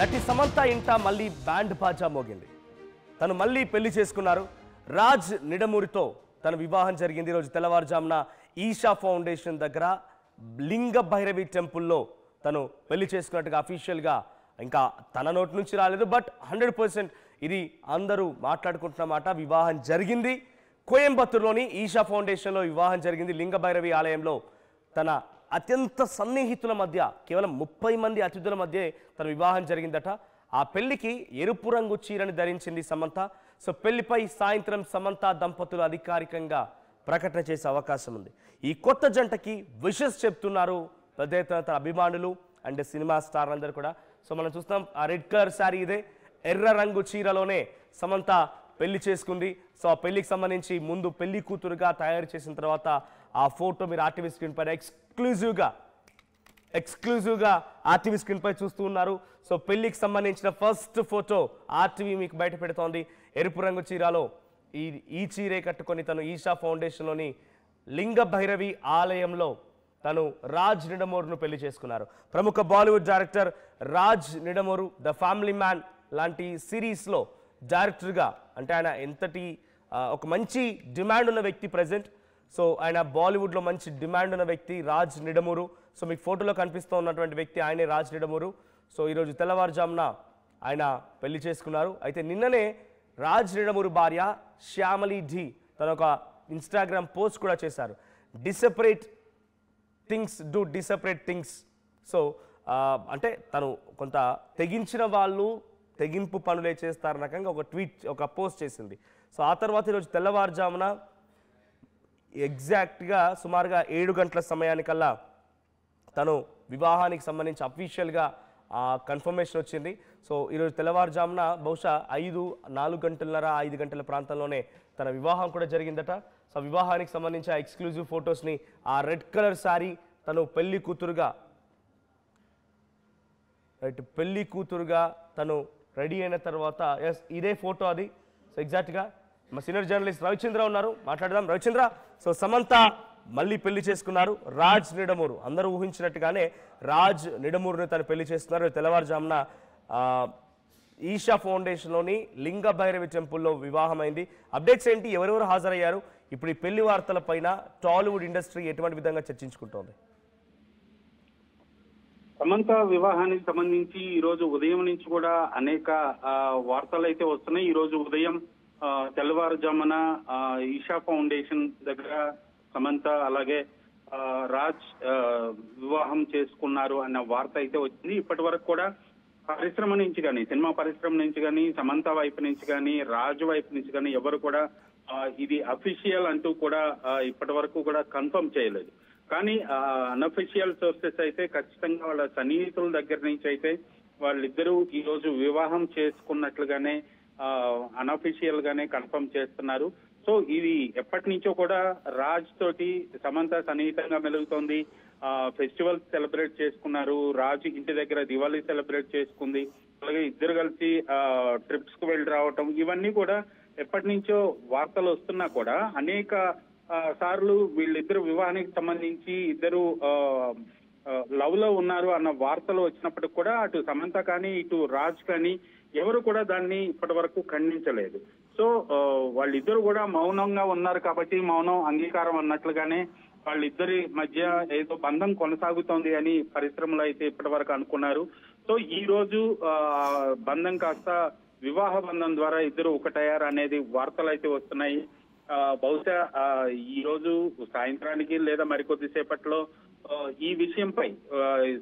నటి సమంత ఇంట మళ్ళీ బ్యాండ్ బాజా మోగింది. తను మళ్ళీ పెళ్లి చేసుకున్నారు. రాజ్ నిడమూరితో తన వివాహం జరిగింది. ఈరోజు తెల్లవారుజామున ఈషా ఫౌండేషన్ దగ్గర లింగ భైరవి టెంపుల్లో తను పెళ్లి చేసుకున్నట్టుగా అఫీషియల్గా ఇంకా తన నోటి నుంచి రాలేదు. బట్ 100% ఇది అందరూ మాట్లాడుకుంటున్న మాట. వివాహం జరిగింది కోయంబత్తూరులోని ఈషా ఫౌండేషన్లో వివాహం జరిగింది. లింగ భైరవి ఆలయంలో తన అత్యంత సన్నిహితుల మధ్య కేవలం 30 మంది అతిథుల మధ్య తన వివాహం జరిగిందట. ఆ పెళ్లికి ఎరుపు రంగు చీరని ధరించింది సమంత. సో పెళ్లిపై సాయంత్రం సమంత దంపతులు అధికారికంగా ప్రకటన చేసే అవకాశం ఉంది. ఈ కొత్త జంటకి విషెస్ చెప్తున్నారు పెద్ద ఎత్తున తన అభిమానులు అండ్ సినిమా స్టార్ అందరూ కూడా. సో మనం చూస్తాం ఆ రెడ్ కలర్ శారీ ఇదే, ఎర్ర రంగు చీరలోనే సమంత పెళ్లి చేసుకుంది. సో ఆ పెళ్లికి సంబంధించి ముందు పెళ్లి కూతురుగా తయారు చేసిన తర్వాత ఆ ఫోటో మీరు ఆర్టీవీ స్క్రీన్ పైన ఎక్స్క్లూజివ్గా ఆర్టీవీ స్క్రీన్ పై చూస్తూ ఉన్నారు. సో పెళ్లికి సంబంధించిన ఫస్ట్ ఫోటో ఆర్టీవీ మీకు బయట పెడుతోంది. ఎరుపు రంగు చీరలో ఈ చీరే కట్టుకొని తను ఈషా ఫౌండేషన్లోని లింగ భైరవి ఆలయంలో తను రాజ్ నిడమూరును పెళ్లి చేసుకున్నారు. ప్రముఖ Bollywood director Raj Nidimoru the family man లాంటి సిరీస్లో డైరెక్టర్గా, అంటే ఆయన ఎంతటి ఒక మంచి డిమాండ్ ఉన్న వ్యక్తి ప్రజెంట్. సో ఆయన బాలీవుడ్లో మంచి డిమాండ్ ఉన్న వ్యక్తి రాజ్ నిడమూరు. సో మీకు ఫోటోలో కనిపిస్తూ ఉన్నటువంటి వ్యక్తి ఆయనే రాజ్ నిడమూరు. సో ఈరోజు తెల్లవారుజామున ఆయన పెళ్లి చేసుకున్నారు. అయితే నిన్ననే రాజ్ నిడమూరు భార్య శ్యామలి ఢీ తన ఒక ఇన్స్టాగ్రామ్ పోస్ట్ కూడా చేశారు. డిసపరేట్ థింగ్స్. సో అంటే తను కొంత తెగించిన వాళ్ళు తెగింపు పనులే చేస్తారు రకంగా ఒక పోస్ట్ చేసింది. సో ఆ తర్వాత ఈరోజు తెల్లవారుజామున ఎగ్జాక్ట్గా సుమారుగా 7 గంటల సమయానికల్లా తను వివాహానికి సంబంధించి అఫీషియల్గా కన్ఫర్మేషన్ వచ్చింది. సో ఈరోజు తెల్లవారుజామున బహుశా 4 గంటలన్నర 5 గంటల ప్రాంతంలోనే తన వివాహం కూడా జరిగిందట. సో వివాహానికి సంబంధించి ఆ ఎక్స్క్లూజివ్ ఫొటోస్ని ఆ రెడ్ కలర్ శారీ తను పెళ్లి కూతురుగా తను రెడీ అయిన తర్వాత ఇదే ఫోటో అది. సో ఎగ్జాక్ట్గా మా సీనియర్ జర్నలిస్ట్ రవిచంద్ర ఉన్నారు, మాట్లాడదాం. రవిచంద్ర, సో సమంత మళ్ళీ పెళ్లి చేసుకున్నారు. రాజ్ నిడమూరు అందరూ ఊహించినట్టుగానే రాజ్ నిడమూరుని తను పెళ్లి చేసుకున్నారు. తెల్లవారుజామున ఈషా ఫౌండేషన్లోని లింగ భైరవి టెంపుల్లో వివాహం అయింది. అప్డేట్స్ ఏంటి, ఎవరెవరు హాజరయ్యారు, ఇప్పుడు ఈ పెళ్లి వార్తల పైన టాలీవుడ్ ఇండస్ట్రీ ఎటువంటి విధంగా చర్చించుకుంటోంది? సమంత వివాహానికి సంబంధించి ఈ రోజు ఉదయం నుంచి కూడా అనేక వార్తలు అయితే వస్తున్నాయి. ఈ రోజు ఉదయం తెల్లవారుజామున ఈషా ఫౌండేషన్ దగ్గర సమంత అలాగే రాజ్ వివాహం చేసుకున్నారు అన్న వార్త అయితే వచ్చింది. ఇప్పటి వరకు కూడా పరిశ్రమ నుంచి కానీ, సినిమా పరిశ్రమ నుంచి కానీ, సమంత వైపు నుంచి కానీ, రాజ్ వైపు నుంచి కానీ ఎవరు కూడా ఇది అఫీషియల్ అంటూ కూడా ఇప్పటి వరకు కూడా కన్ఫర్మ్ చేయలేదు. కానీ అన్అఫీషియల్ సోర్సెస్ అయితే ఖచ్చితంగా వాళ్ళ సన్నిహితుల దగ్గర నుంచి అయితే వాళ్ళిద్దరూ ఈ రోజు వివాహం చేసుకున్నట్లుగానే అన్అఫీషియల్ గానే కన్ఫర్మ్ చేస్తున్నారు. సో ఇది ఎప్పటి నుంచో కూడా రాజ్ తోటి సమంత సన్నిహితంగా మెలుగుతోంది. ఫెస్టివల్స్ సెలబ్రేట్ చేసుకున్నారు. రాజ్ ఇంటి దగ్గర దివాళీ సెలబ్రేట్ చేసుకుంది. అలాగే ఇద్దరు కలిసి ట్రిప్స్ కు వెళ్ళి రావటం, ఇవన్నీ కూడా ఎప్పటి నుంచో వార్తలు వస్తున్నా కూడా అనేక సార్లు వీళ్ళిద్దరు వివాహానికి సంబంధించి ఇద్దరు లవ్ లో ఉన్నారు అన్న వార్తలు వచ్చినప్పటికి కూడా అటు సమంత కానీ ఇటు రాజ్ కానీ ఎవరు కూడా దాన్ని ఇప్పటి వరకు ఖండించలేదు. సో వాళ్ళిద్దరు కూడా మౌనంగా ఉన్నారు కాబట్టి మౌనం అంగీకారం అన్నట్లుగానే వాళ్ళిద్దరి మధ్య ఏదో బంధం కొనసాగుతోంది అని పరిశ్రమలో అయితే ఇప్పటి వరకు అనుకున్నారు. సో ఈ రోజు బంధం కాస్త వివాహ బంధం ద్వారా ఇద్దరు ఒకటయ్యారు అనేది వార్తలు అయితే వస్తున్నాయి. బహుశా ఈ రోజు సాయంత్రానికి లేదా మరికొద్ది సేపట్లో ఈ విషయంపై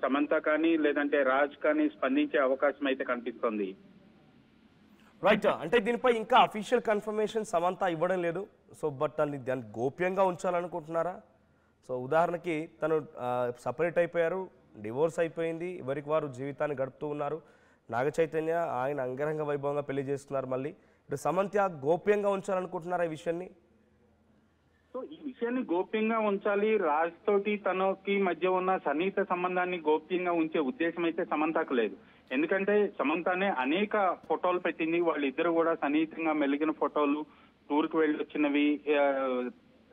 సమంత కానీ లేదంటే రాజ్ కానీ స్పందించే అవకాశం అయితే కనిపిస్తోంది. రైట్, అంటే దీనిపై ఇంకా అఫీషియల్ కన్ఫర్మేషన్ సమంత ఇవ్వడం లేదు. సో బట్ దాన్ని గోప్యంగా ఉంచాలనుకుంటున్నారా? సో ఉదాహరణకి తను సపరేట్ అయిపోయారు, డివోర్స్ అయిపోయింది, ఎవరికి వారు జీవితాన్ని గడుపుతూ ఉన్నారు. నాగ చైతన్య ఆయన అంగరంగ వైభవంగా పెళ్లి చేస్తున్నారు. మళ్ళీ ఇప్పుడు సమంత గోప్యంగా ఉంచాలనుకుంటున్నారా ఈ విషయాన్ని? సో ఈ విషయాన్ని గోప్యంగా ఉంచాలి, రాజ్ తోటి తనకి మధ్య ఉన్న సన్నిహిత సంబంధాన్ని గోప్యంగా ఉంచే ఉద్దేశం అయితే సమంతకు లేదు. ఎందుకంటే సమంతనే అనేక ఫోటోలు పెట్టింది. వాళ్ళిద్దరు కూడా సన్నిహితంగా మెలిగిన ఫోటోలు, టూర్ కు వెళ్ళి వచ్చినవి,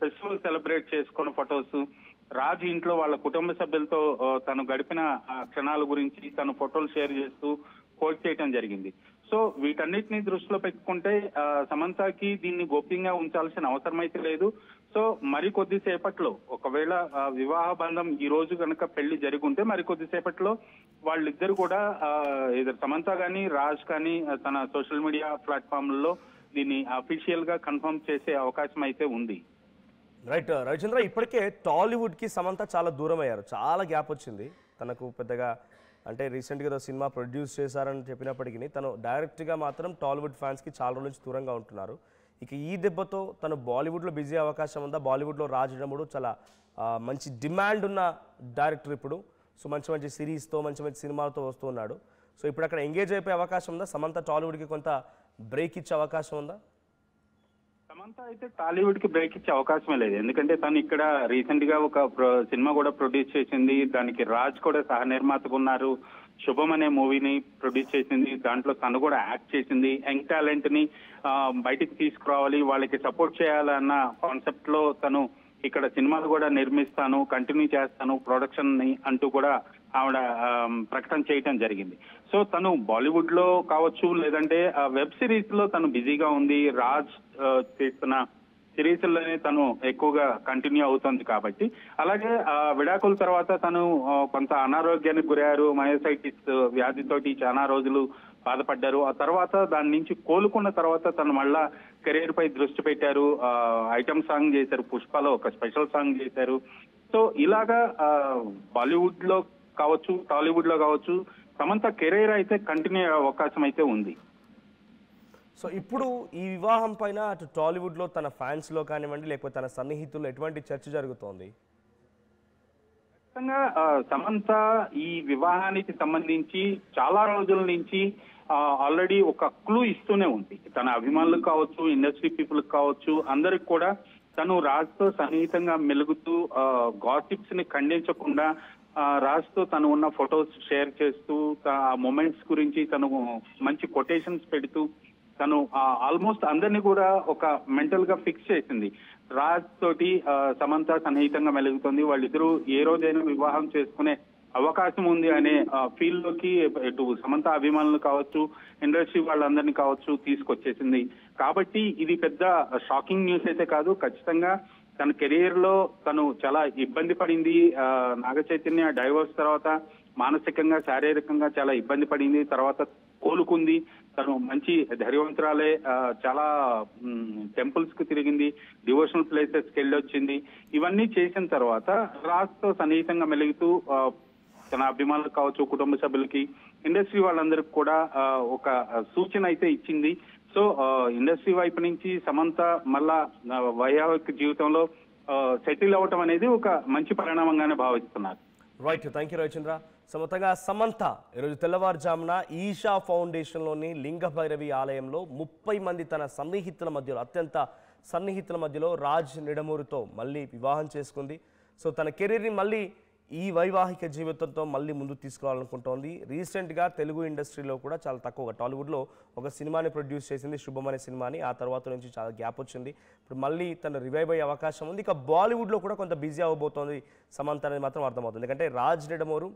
ఫెస్టివల్ సెలబ్రేట్ చేసుకున్న ఫొటోస్, రాజ్ ఇంట్లో వాళ్ళ కుటుంబ సభ్యులతో తను గడిపిన క్షణాల గురించి తను ఫోటోలు షేర్ చేస్తూ కోట్ చేయడం జరిగింది. సో వీటన్నిటిని దృష్టిలో పెట్టుకుంటే సమంతకి దీన్ని గోప్యంగా ఉంచాల్సిన అవసరం అయితే లేదు. సో మరి కొద్దిసేపట్లో ఒకవేళ వివాహ బంధం ఈ రోజు కనుక పెళ్లి జరిగి ఉంటే మరి కొద్దిసేపట్లో వాళ్ళిద్దరు కూడా సమంత కానీ రాజ్ కానీ తన సోషల్ మీడియా ప్లాట్ఫామ్లలో దీన్ని అఫీషియల్ గా కన్ఫర్మ్ చేసే అవకాశం అయితే ఉంది. రైట్ రవిచంద్ర, ఇప్పటికే టాలీవుడ్కి సమంత చాలా దూరం అయ్యారు, చాలా గ్యాప్ వచ్చింది తనకు. పెద్దగా అంటే రీసెంట్గా ఏదో సినిమా ప్రొడ్యూస్ చేశారని చెప్పినప్పటికీ తను డైరెక్ట్గా మాత్రం టాలీవుడ్ ఫ్యాన్స్కి చాలా రోజుల నుంచి దూరంగా ఉంటున్నారు. ఇక ఈ దెబ్బతో తను బాలీవుడ్లో బిజీ అవకాశం ఉందా? బాలీవుడ్లో రాజ్ నిడమూరి చాలా మంచి డిమాండ్ ఉన్న డైరెక్టర్ ఇప్పుడు. సో మంచి మంచి సిరీస్తో మంచి మంచి సినిమాలతో వస్తూ ఉన్నాడు. సో ఇప్పుడు అక్కడ ఎంగేజ్ అయిపోయే అవకాశం ఉందా? సమంత టాలీవుడ్కి కొంత బ్రేక్ ఇచ్చే అవకాశం ఉందా? సమంత అయితే టాలీవుడ్ కి బ్రేక్ ఇచ్చే అవకాశమే లేదు. ఎందుకంటే తను ఇక్కడ రీసెంట్ గా ఒక సినిమా కూడా ప్రొడ్యూస్ చేసింది. దానికి రాజ్ కూడా సహ నిర్మాతగా ఉన్నారు. శుభం అనే మూవీని ప్రొడ్యూస్ చేసింది. దాంట్లో తను కూడా యాక్ట్ చేసింది. యంగ్ టాలెంట్ ని బయటికి తీసుకురావాలి, వాళ్ళకి సపోర్ట్ చేయాలన్న కాన్సెప్ట్ లో తను ఇక్కడ సినిమాలు కూడా నిర్మిస్తాను, కంటిన్యూ చేస్తాను ప్రొడక్షన్ ని అంటూ కూడా ఆవిడ ప్రకటన చేయటం జరిగింది. సో తను బాలీవుడ్ లో కావచ్చు, లేదంటే వెబ్ సిరీస్ లో తను బిజీగా ఉంది. రాజ్ చేస్తున్న సిరీస్ లోనే తను ఎక్కువగా కంటిన్యూ అవుతుంది కాబట్టి. అలాగే విడాకుల తర్వాత తను కొంత అనారోగ్యానికి గురయ్యారు. మయోసైటిస్ వ్యాధితోటి చాలా రోజులు బాధపడ్డారు. ఆ తర్వాత దాని నుంచి కోలుకున్న తర్వాత తను మళ్ళా కెరీర్ పై దృష్టి పెట్టారు. ఐటమ్ సాంగ్ చేశారు, పుష్పలో ఒక స్పెషల్ సాంగ్ చేశారు. సో ఇలాగా బాలీవుడ్ లో కావచ్చు, టాలీవుడ్ లో కావచ్చు, సమంత కెరీర్ అయితే కంటిన్యూ అయ్యే అవకాశం అయితే ఉంది. సో ఇప్పుడు ఈ వివాహం పైన అటు టాలీవుడ్లో తన ఫ్యాన్స్లో కానివ్వండి, లేకపోతే తన సన్నిహితుల్లో ఎటువంటి చర్చ జరుగుతోంది? ఖచ్చితంగా సమంత ఈ వివాహానికి సంబంధించి చాలా రోజుల నుంచి ఆల్రెడీ ఒక క్లూ ఇస్తూనే ఉంది. తన అభిమానులకు కావచ్చు, ఇండస్ట్రీ పీపుల్ కావచ్చు, అందరికి కూడా తను రాజ్తో సన్నిహితంగా మెలుగుతూ గాసిప్స్ ని ఖండించకుండా రాజ్తో తను ఉన్న ఫొటోస్ షేర్ చేస్తూ ఆ మూమెంట్స్ గురించి తను మంచి కొటేషన్స్ పెడుతూ తను ఆల్మోస్ట్ అందరినీ కూడా ఒక మెంటల్ గా ఫిక్స్ చేసింది. రాజ్ తోటి సమంత సన్నిహితంగా మెలుగుతుంది, వాళ్ళిద్దరూ ఏ రోజైనా వివాహం చేసుకునే అవకాశం ఉంది అనే ఫీల్ లోకి ఇటు సమంత అభిమానులు కావచ్చు, ఇండస్ట్రీ వాళ్ళందరినీ కావచ్చు తీసుకొచ్చేసింది. కాబట్టి ఇది పెద్ద షాకింగ్ న్యూస్ అయితే కాదు. ఖచ్చితంగా తన కెరీర్ లో తను చాలా ఇబ్బంది పడింది. నాగ చైతన్య డైవోర్స్ తర్వాత మానసికంగా, శారీరకంగా చాలా ఇబ్బంది పడింది. తర్వాత కోలుకుంది. తను మంచి ధైర్యవంతురాలే. చాలా టెంపుల్స్ కు తిరిగింది, డివోషనల్ ప్లేసెస్ కి వెళ్ళొచ్చింది. ఇవన్నీ చేసిన తర్వాత రాజ్తో సన్నిహితంగా మెలుగుతూ తన అభిమానులకు కావచ్చు, కుటుంబ సభ్యులకి, ఇండస్ట్రీ వాళ్ళందరికి కూడా ఒక సూచన అయితే ఇచ్చింది. సో ఇండస్ట్రీ వైపు నుంచి సమంత మళ్ళా వైవాహిక జీవితంలో సెటిల్ అవ్వటం అనేది ఒక మంచి పరిణామంగానే భావిస్తున్నారు. Right, thank you Ravichandra. So మొత్తంగా సమంత ఈరోజు తెల్లవారుజామున ఈషా ఫౌండేషన్లోని లింగ భైరవి ఆలయంలో 30 మంది తన సన్నిహితుల మధ్యలో, అత్యంత సన్నిహితుల మధ్యలో రాజ్ నిడమూరితో మళ్ళీ వివాహం చేసుకుంది. సో తన కెరీర్ని మళ్ళీ ఈ వైవాహిక జీవితంతో మళ్ళీ ముందుకు తీసుకురావాలనుకుంటోంది. రీసెంట్గా తెలుగు ఇండస్ట్రీలో కూడా చాలా తక్కువగా, టాలీవుడ్లో ఒక సినిమాని ప్రొడ్యూస్ చేసింది, శుభం అనే సినిమాని. ఆ తర్వాత నుంచి చాలా గ్యాప్ వచ్చింది. ఇప్పుడు మళ్ళీ తను రివైవ్ అయ్యే అవకాశం ఉంది. ఇక బాలీవుడ్లో కూడా కొంత బిజీ అవ్వబోతోంది సమంత అనేది మాత్రం అర్థమవుతుంది. ఎందుకంటే రాజ్ నిడమూరి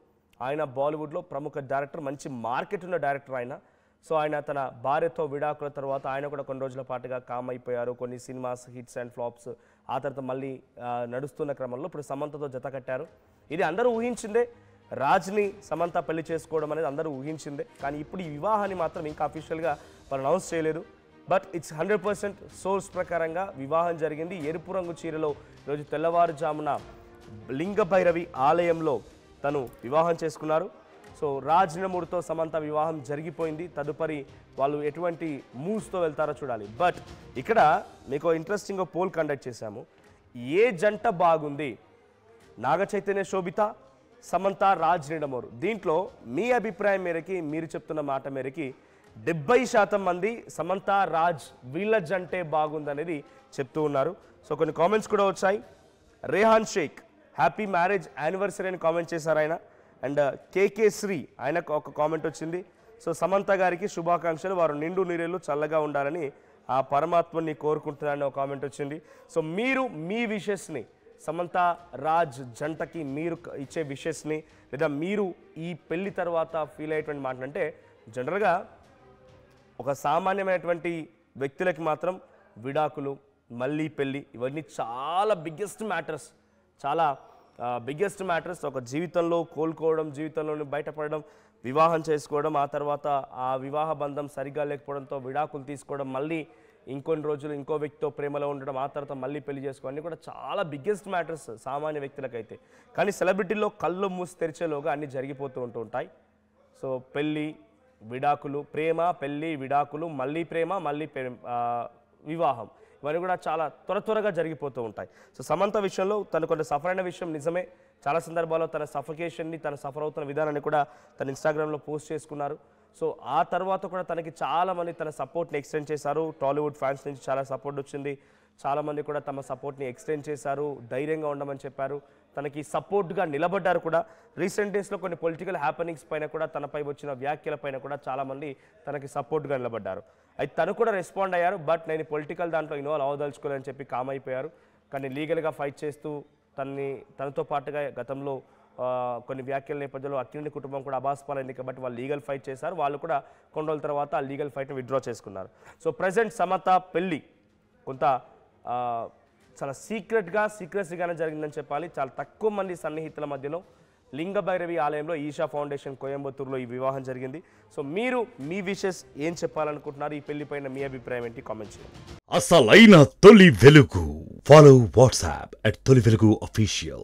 ఆయన బాలీవుడ్లో ప్రముఖ డైరెక్టర్, మంచి మార్కెట్ ఉన్న డైరెక్టర్ ఆయన. సో ఆయన తన భార్యతో విడాకుల తర్వాత ఆయన కూడా కొన్ని రోజుల పాటుగా కామ్ అయిపోయారు. కొన్ని సినిమాస్ హిట్స్ అండ్ ఫ్లాప్స్. ఆ తర్వాత మళ్ళీ నడుస్తున్న క్రమంలో ఇప్పుడు సమంతతో జత కట్టారు. ఇది అందరూ ఊహించిందే. రాజ్ని సమంత పెళ్లి చేసుకోవడం అనేది అందరూ ఊహించిందే. కానీ ఇప్పుడు ఈ వివాహాన్ని మాత్రం ఇంకా అఫీషియల్గా వాళ్ళు అనౌన్స్ చేయలేదు. బట్ ఇట్స్ 100% సోర్స్ ప్రకారంగా వివాహం జరిగింది. ఎరుపు రంగు చీరలో ఈరోజు తెల్లవారుజామున లింగ భైరవి ఆలయంలో తను వివాహం చేసుకున్నారు. సో రాజ్ నిడమూరితో సమంత వివాహం జరిగిపోయింది. తదుపరి వాళ్ళు ఎటువంటి మూవ్స్తో వెళ్తారో చూడాలి. బట్ ఇక్కడ మీకు ఇంట్రెస్టింగ్ పోల్ కండక్ట్ చేశాము. ఏ జంట బాగుంది? నాగ చైతన్య శోభిత, సమంత, రాజ్ నిడమూరి. దీంట్లో మీ అభిప్రాయం మేరకి, మీరు చెప్తున్న మాట మేరకి 70% మంది సమంత, రాజ్ వీళ్ళ జంటే బాగుందనేది చెప్తూ ఉన్నారు. సో కొన్ని కామెంట్స్ కూడా వచ్చాయి. Rehan Shaik happy marriage anniversary అని కామెంట్ చేశారు ఆయన. అండ్ కేకే శ్రీ ఆయనకు ఒక కామెంట్ వచ్చింది. సో సమంత గారికి శుభాకాంక్షలు, వారు నిండు నీరేళ్ళు చల్లగా ఉండాలని ఆ పరమాత్మని కోరుకుంటున్నారని ఒక కామెంట్ వచ్చింది. సో మీరు మీ విషెస్ని, సమంత రాజ్ జంటకి మీరు ఇచ్చే విషెస్ని, లేదా మీరు ఈ పెళ్లి తర్వాత ఫీల్ అయ్యేటువంటి మాట అంటే జనరల్గా ఒక సామాన్యమైనటువంటి వ్యక్తులకి మాత్రం విడాకులు, మళ్ళీ పెళ్ళి ఇవన్నీ చాలా బిగ్గెస్ట్ మ్యాటర్స్, చాలా బిగ్గెస్ట్ మ్యాటర్స్. ఒక జీవితంలో కోలుకోవడం, జీవితంలోని బయటపడడం, వివాహం చేసుకోవడం, ఆ తర్వాత ఆ వివాహ బంధం సరిగ్గా లేకపోవడంతో విడాకులు తీసుకోవడం, మళ్ళీ ఇంకొన్ని రోజులు ఇంకో వ్యక్తితో ప్రేమలో ఉండడం, ఆ తర్వాత మళ్ళీ పెళ్లి చేసుకోవడం అన్నీ కూడా చాలా బిగ్గెస్ట్ మ్యాటర్స్ సామాన్య వ్యక్తులకైతే. కానీ సెలబ్రిటీల్లో కళ్ళు మూసి తెరిచేలోగా అన్నీ జరిగిపోతూ ఉంటాయి. సో పెళ్ళి, విడాకులు, ప్రేమ, పెళ్ళి, విడాకులు, మళ్ళీ ప్రేమ, మళ్ళీ వివాహం ఇవన్నీ కూడా చాలా త్వరగా జరిగిపోతూ ఉంటాయి. సో సమంత విషయంలో తను కొంత సఫర్ అయిన విషయం నిజమే. చాలా సందర్భాల్లో తన సఫకేషన్ని, తన సఫర్ అవుతున్న విధానాన్ని కూడా తన ఇన్స్టాగ్రామ్లో పోస్ట్ చేసుకున్నారు. సో ఆ తర్వాత కూడా తనకి చాలామంది తన సపోర్ట్ని ఎక్స్టెండ్ చేశారు. టాలీవుడ్ ఫ్యాన్స్ నుంచి చాలా సపోర్ట్ వచ్చింది. చాలామంది కూడా తమ సపోర్ట్ని ఎక్స్టెండ్ చేశారు, ధైర్యంగా ఉండమని చెప్పారు, తనకి సపోర్ట్గా నిలబడ్డారు కూడా. రీసెంట్ డేస్లో కొన్ని పొలిటికల్ హ్యాపెనింగ్స్ పైన కూడా, తనపై వచ్చిన వ్యాఖ్యల పైన కూడా చాలామంది తనకి సపోర్ట్గా నిలబడ్డారు. అయితే తను కూడా రెస్పాండ్ అయ్యారు. బట్ నేను పొలిటికల్ దాంట్లో ఇన్వాల్వ్ అవ్వదలుచుకోలేని చెప్పి కామ్ అయిపోయారు. కానీ లీగల్గా ఫైట్ చేస్తూ తనతో పాటుగా గతంలో కొన్ని వ్యాఖ్యల నేపథ్యంలో అక్కినేని కుటుంబం కూడా అబాస్పాలైంది కాబట్టి వాళ్ళు లీగల్ ఫైట్ చేశారు. వాళ్ళు కూడా కొన్ని రోజుల తర్వాత ఆ లీగల్ ఫైట్ని విత్డ్రా చేసుకున్నారు. సో ప్రజెంట్ సమంత పెళ్ళి కొంత చాలా సీక్రెసీగానే జరిగిందని చెప్పాలి. చాలా తక్కువ మంది సన్నిహితుల మధ్యలో లింగభైరవి ఆలయంలో ఈషా ఫౌండేషన్ కోయంబత్తూరులో ఈ వివాహం జరిగింది. సో మీరు మీ విషెస్ ఏం చెప్పాలనుకుంటున్నారు, ఈ పెళ్లి పైన మీ అభిప్రాయం ఏంటి, కామెంట్ చేయండి. అసలైన తొలి వెలుగు. ఫాలో వాట్సాప్ @తొలి వెలుగు official.